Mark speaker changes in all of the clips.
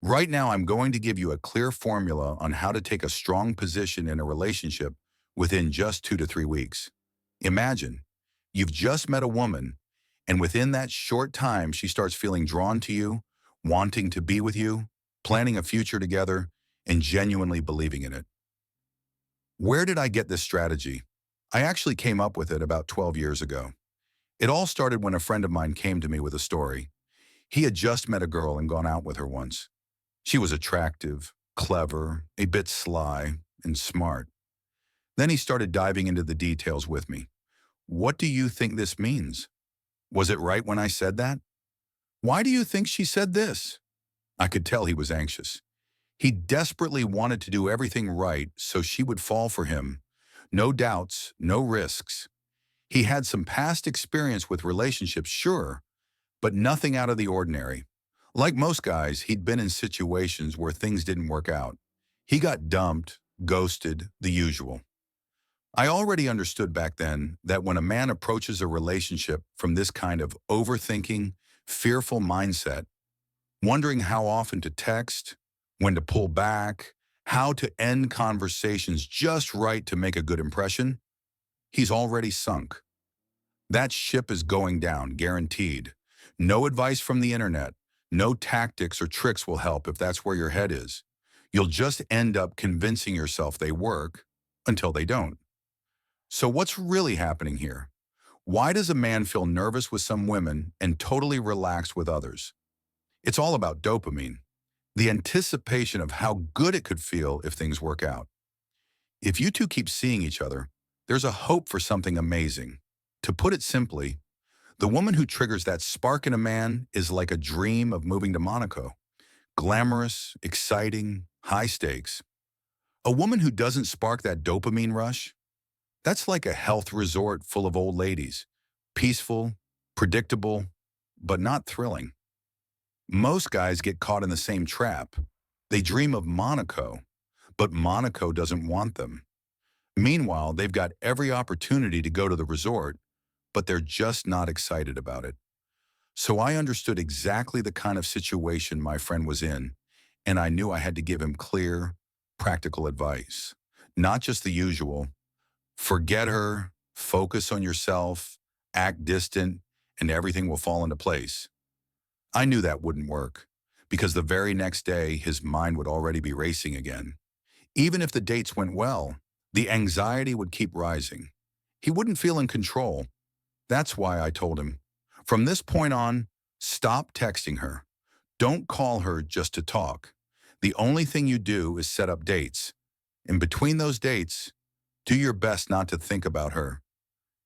Speaker 1: Right now, I'm going to give you a clear formula on how to take a strong position in a relationship within just 2 to 3 weeks. Imagine you've just met a woman, and within that short time, she starts feeling drawn to you, wanting to be with you, planning a future together, and genuinely believing in it. Where did I get this strategy? I actually came up with it about 12 years ago. It all started when a friend of mine came to me with a story. He had just met a girl and gone out with her once. She was attractive, clever, a bit sly, and smart. Then he started diving into the details with me. What do you think this means? Was it right when I said that? Why do you think she said this? I could tell he was anxious. He desperately wanted to do everything right so she would fall for him. No doubts, no risks. He had some past experience with relationships, sure, but nothing out of the ordinary. Like most guys, he'd been in situations where things didn't work out. He got dumped, ghosted, the usual. I already understood back then that when a man approaches a relationship from this kind of overthinking, fearful mindset, wondering how often to text, when to pull back, how to end conversations just right to make a good impression, he's already sunk. That ship is going down, guaranteed. No advice from the internet, no tactics or tricks will help if that's where your head is. You'll just end up convincing yourself they work until they don't. So what's really happening here? Why does a man feel nervous with some women and totally relaxed with others? It's all about dopamine, the anticipation of how good it could feel if things work out. If you two keep seeing each other, there's a hope for something amazing. To put it simply, the woman who triggers that spark in a man is like a dream of moving to Monaco. Glamorous, exciting, high stakes. A woman who doesn't spark that dopamine rush, that's like a health resort full of old ladies. Peaceful, predictable, but not thrilling. Most guys get caught in the same trap. They dream of Monaco, but Monaco doesn't want them. Meanwhile, they've got every opportunity to go to the resort, but they're just not excited about it. So I understood exactly the kind of situation my friend was in, and I knew I had to give him clear, practical advice. Not just the usual, forget her, focus on yourself, act distant, and everything will fall into place. I knew that wouldn't work, because the very next day his mind would already be racing again. Even if the dates went well, the anxiety would keep rising. He wouldn't feel in control. That's why I told him, from this point on, stop texting her. Don't call her just to talk. The only thing you do is set up dates. In between those dates, do your best not to think about her.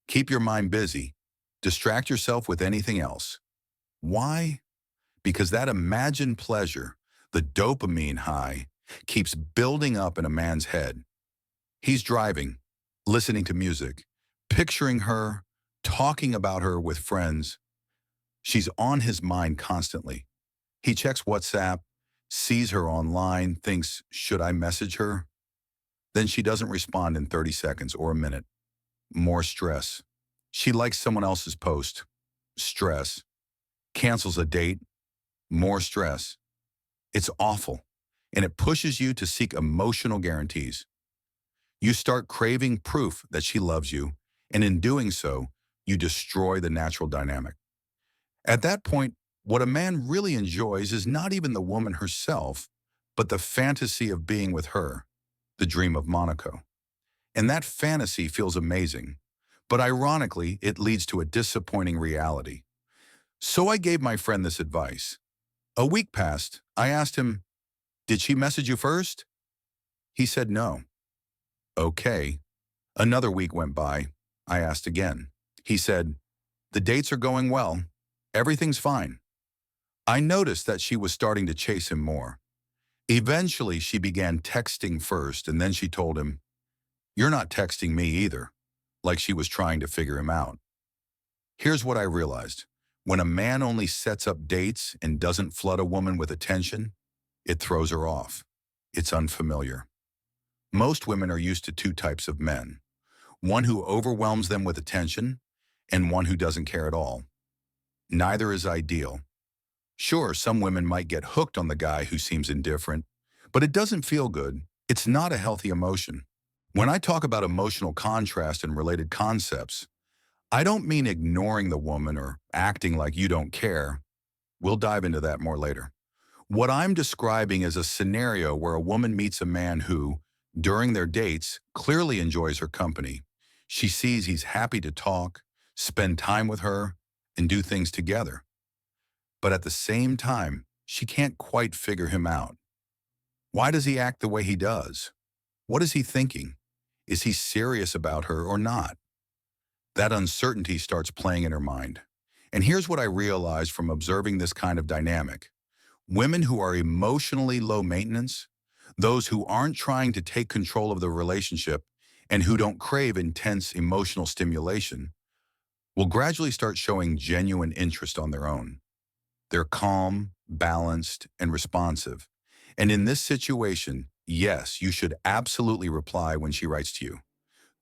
Speaker 1: Keep your mind busy. Distract yourself with anything else. Why? Because that imagined pleasure, the dopamine high, keeps building up in a man's head. He's driving, listening to music, picturing her, talking about her with friends. She's on his mind constantly. He checks WhatsApp, sees her online, thinks, should I message her? Then she doesn't respond in 30 seconds or a minute. More stress. She likes someone else's post. Stress. Cancels a date. More stress. It's awful, and it pushes you to seek emotional guarantees. You start craving proof that she loves you, and in doing so, you destroy the natural dynamic. At that point, what a man really enjoys is not even the woman herself, but the fantasy of being with her, the dream of Monaco. And that fantasy feels amazing, but ironically, it leads to a disappointing reality. So I gave my friend this advice. A week passed. I asked him, did she message you first? He said no. Okay. Another week went by. I asked again. He said, the dates are going well. Everything's fine. I noticed that she was starting to chase him more. Eventually, she began texting first, and then she told him, you're not texting me either, like she was trying to figure him out. Here's what I realized. When a man only sets up dates and doesn't flood a woman with attention, it throws her off. It's unfamiliar. Most women are used to two types of men. One who overwhelms them with attention and one who doesn't care at all. Neither is ideal. Sure, some women might get hooked on the guy who seems indifferent, but it doesn't feel good. It's not a healthy emotion. When I talk about emotional contrast and related concepts, I don't mean ignoring the woman or acting like you don't care. We'll dive into that more later. What I'm describing is a scenario where a woman meets a man who, during their dates, clearly enjoys her company. She sees he's happy to talk, spend time with her, and do things together. But at the same time, she can't quite figure him out. Why does he act the way he does? What is he thinking? Is he serious about her or not? That uncertainty starts playing in her mind. And here's what I realized from observing this kind of dynamic. Women who are emotionally low maintenance, those who aren't trying to take control of the relationship and who don't crave intense emotional stimulation, will gradually start showing genuine interest on their own. They're calm, balanced, and responsive. And in this situation, yes, you should absolutely reply when she writes to you.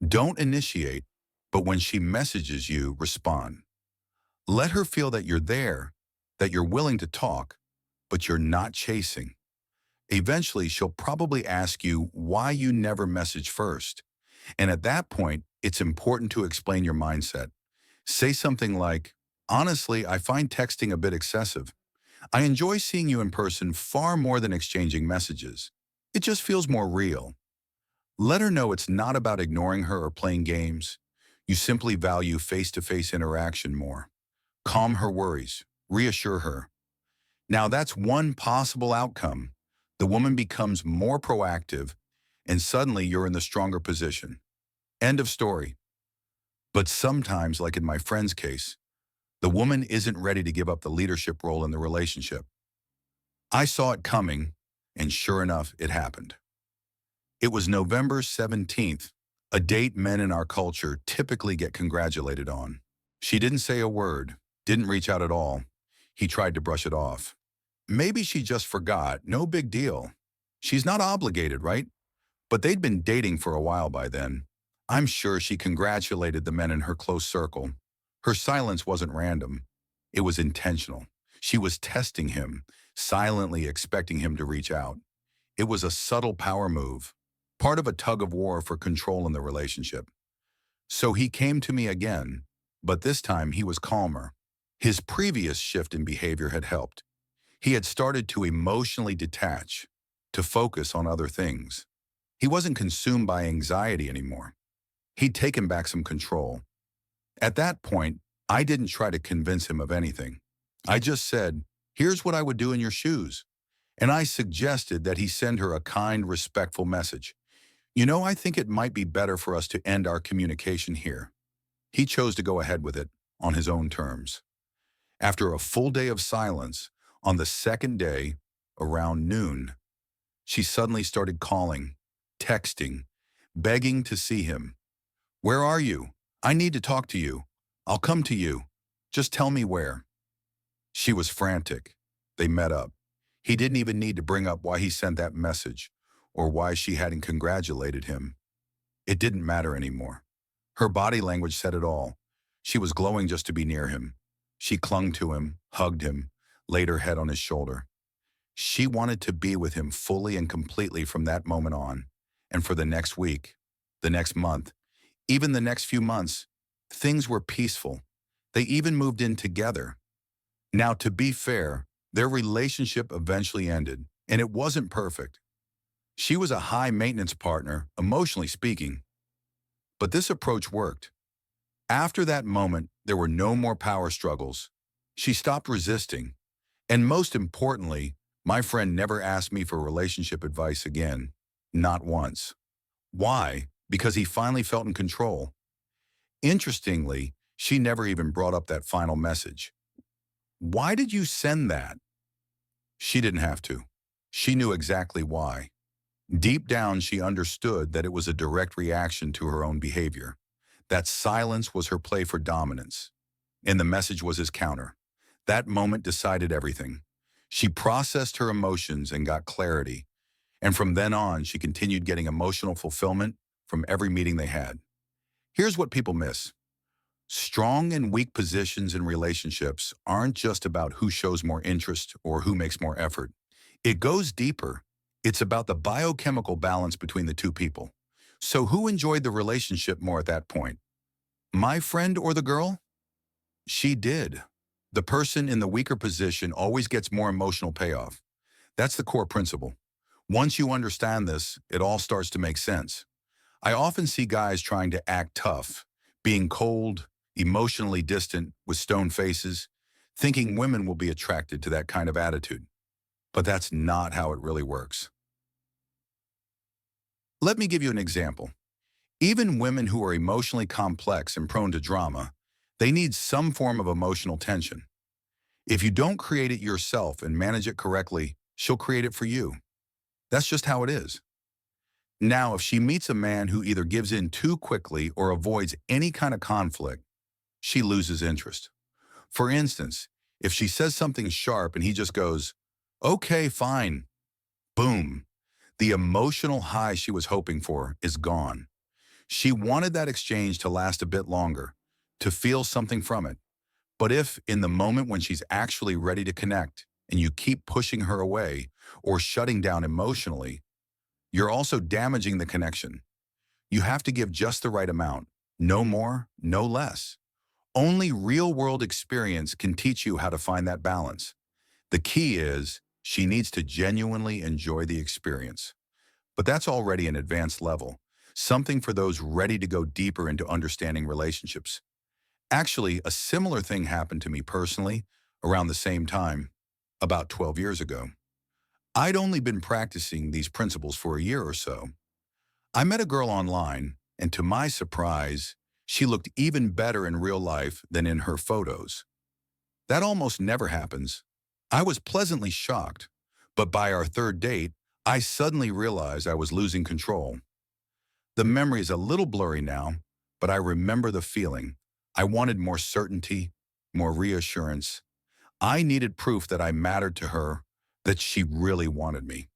Speaker 1: Don't initiate, but when she messages you, respond. Let her feel that you're there, that you're willing to talk, but you're not chasing. Eventually, she'll probably ask you why you never message first. And at that point, it's important to explain your mindset. Say something like, honestly, I find texting a bit excessive. I enjoy seeing you in person far more than exchanging messages. It just feels more real. Let her know it's not about ignoring her or playing games. You simply value face-to-face interaction more. Calm her worries. Reassure her. Now that's one possible outcome. The woman becomes more proactive, and suddenly you're in the stronger position. End of story. But sometimes, like in my friend's case, the woman isn't ready to give up the leadership role in the relationship. I saw it coming, and sure enough, it happened. It was November 17th, a date men in our culture typically get congratulated on. She didn't say a word, didn't reach out at all. He tried to brush it off. Maybe she just forgot, no big deal. She's not obligated, right? But they'd been dating for a while by then. I'm sure she congratulated the men in her close circle. Her silence wasn't random. It was intentional. She was testing him, silently expecting him to reach out. It was a subtle power move, part of a tug of war for control in the relationship. So he came to me again, but this time he was calmer. His previous shift in behavior had helped. He had started to emotionally detach, to focus on other things. He wasn't consumed by anxiety anymore. He'd taken back some control. At that point, I didn't try to convince him of anything. I just said, here's what I would do in your shoes. And I suggested that he send her a kind, respectful message. You know, I think it might be better for us to end our communication here. He chose to go ahead with it on his own terms. After a full day of silence, on the second day, around noon, she suddenly started calling, texting, begging to see him. Where are you? I need to talk to you. I'll come to you. Just tell me where. She was frantic. They met up. He didn't even need to bring up why he sent that message or why she hadn't congratulated him. It didn't matter anymore. Her body language said it all. She was glowing just to be near him. She clung to him, hugged him, laid her head on his shoulder. She wanted to be with him fully and completely from that moment on. And for the next week, the next month, even the next few months, things were peaceful. They even moved in together. Now, to be fair, their relationship eventually ended, and it wasn't perfect. She was a high-maintenance partner, emotionally speaking. But this approach worked. After that moment, there were no more power struggles. She stopped resisting. And most importantly, my friend never asked me for relationship advice again. Not once. Why? Because he finally felt in control. Interestingly, she never even brought up that final message. Why did you send that? She didn't have to. She knew exactly why. Deep down, she understood that it was a direct reaction to her own behavior. That silence was her play for dominance, and the message was his counter. That moment decided everything. She processed her emotions and got clarity, and from then on, she continued getting emotional fulfillment from every meeting they had. Here's what people miss. Strong and weak positions in relationships aren't just about who shows more interest or who makes more effort. It goes deeper. It's about the biochemical balance between the two people. So who enjoyed the relationship more at that point? My friend or the girl? She did. The person in the weaker position always gets more emotional payoff. That's the core principle. Once you understand this, it all starts to make sense. I often see guys trying to act tough, being cold, emotionally distant with stone faces, thinking women will be attracted to that kind of attitude. But that's not how it really works. Let me give you an example. Even women who are emotionally complex and prone to drama, they need some form of emotional tension. If you don't create it yourself and manage it correctly, she'll create it for you. That's just how it is. Now, if she meets a man who either gives in too quickly or avoids any kind of conflict, she loses interest. For instance, if she says something sharp and he just goes, okay, fine, boom, the emotional high she was hoping for is gone. She wanted that exchange to last a bit longer, to feel something from it. But if, in the moment when she's actually ready to connect, and you keep pushing her away or shutting down emotionally, you're also damaging the connection. You have to give just the right amount, no more, no less. Only real-world experience can teach you how to find that balance. The key is she needs to genuinely enjoy the experience. But that's already an advanced level, something for those ready to go deeper into understanding relationships. Actually, a similar thing happened to me personally around the same time, about 12 years ago. I'd only been practicing these principles for a year or so. I met a girl online, and to my surprise, she looked even better in real life than in her photos. That almost never happens. I was pleasantly shocked, but by our third date, I suddenly realized I was losing control. The memory is a little blurry now, but I remember the feeling. I wanted more certainty, more reassurance. I needed proof that I mattered to her, that she really wanted me.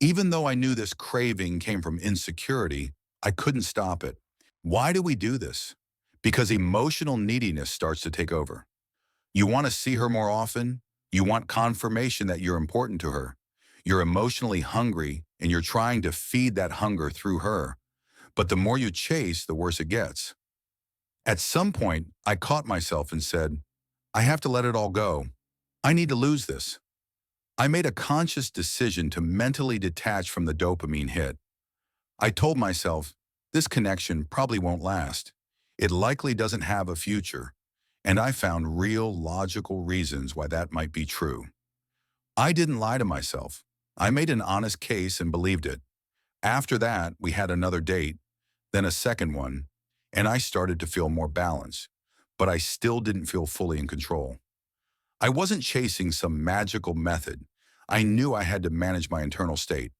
Speaker 1: Even though I knew this craving came from insecurity, I couldn't stop it. Why do we do this? Because emotional neediness starts to take over. You want to see her more often. You want confirmation that you're important to her. You're emotionally hungry, and you're trying to feed that hunger through her. But the more you chase, the worse it gets. At some point, I caught myself and said, I have to let it all go. I need to lose this. I made a conscious decision to mentally detach from the dopamine hit. I told myself, this connection probably won't last. It likely doesn't have a future. And I found real logical reasons why that might be true. I didn't lie to myself. I made an honest case and believed it. After that, we had another date, then a second one, and I started to feel more balance, but I still didn't feel fully in control. I wasn't chasing some magical method. I knew I had to manage my internal state.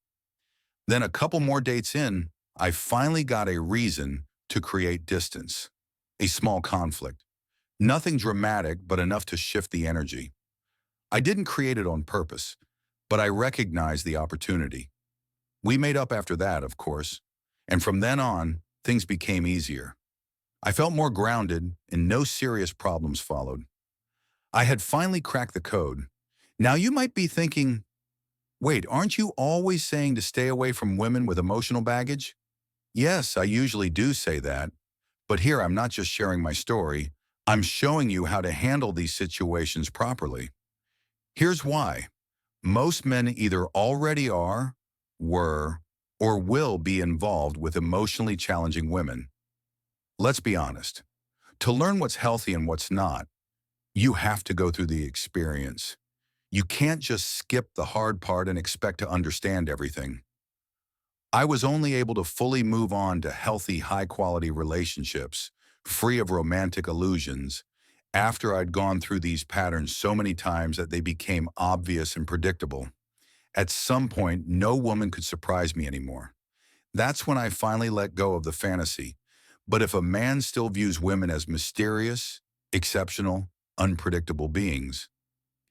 Speaker 1: Then a couple more dates in, I finally got a reason to create distance, a small conflict. Nothing dramatic, but enough to shift the energy. I didn't create it on purpose, but I recognized the opportunity. We made up after that, of course, and from then on, things became easier. I felt more grounded, and no serious problems followed. I had finally cracked the code. Now you might be thinking, wait, aren't you always saying to stay away from women with emotional baggage? Yes, I usually do say that, but here I'm not just sharing my story, I'm showing you how to handle these situations properly. Here's why. Most men either already are, were, or will be involved with emotionally challenging women. Let's be honest. To learn what's healthy and what's not, you have to go through the experience. You can't just skip the hard part and expect to understand everything. I was only able to fully move on to healthy, high-quality relationships, free of romantic illusions, after I'd gone through these patterns so many times that they became obvious and predictable. At some point, no woman could surprise me anymore. That's when I finally let go of the fantasy. But if a man still views women as mysterious, exceptional, unpredictable beings,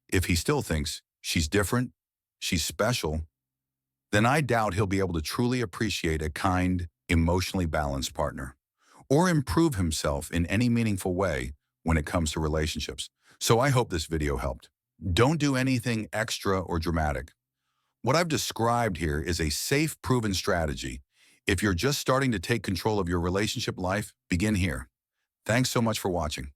Speaker 1: if he still thinks she's different, she's special, then I doubt he'll be able to truly appreciate a kind, emotionally balanced partner. or improve himself in any meaningful way when it comes to relationships. So I hope this video helped. Don't do anything extra or dramatic. What I've described here is a safe, proven strategy. If you're just starting to take control of your relationship life, begin here. Thanks so much for watching.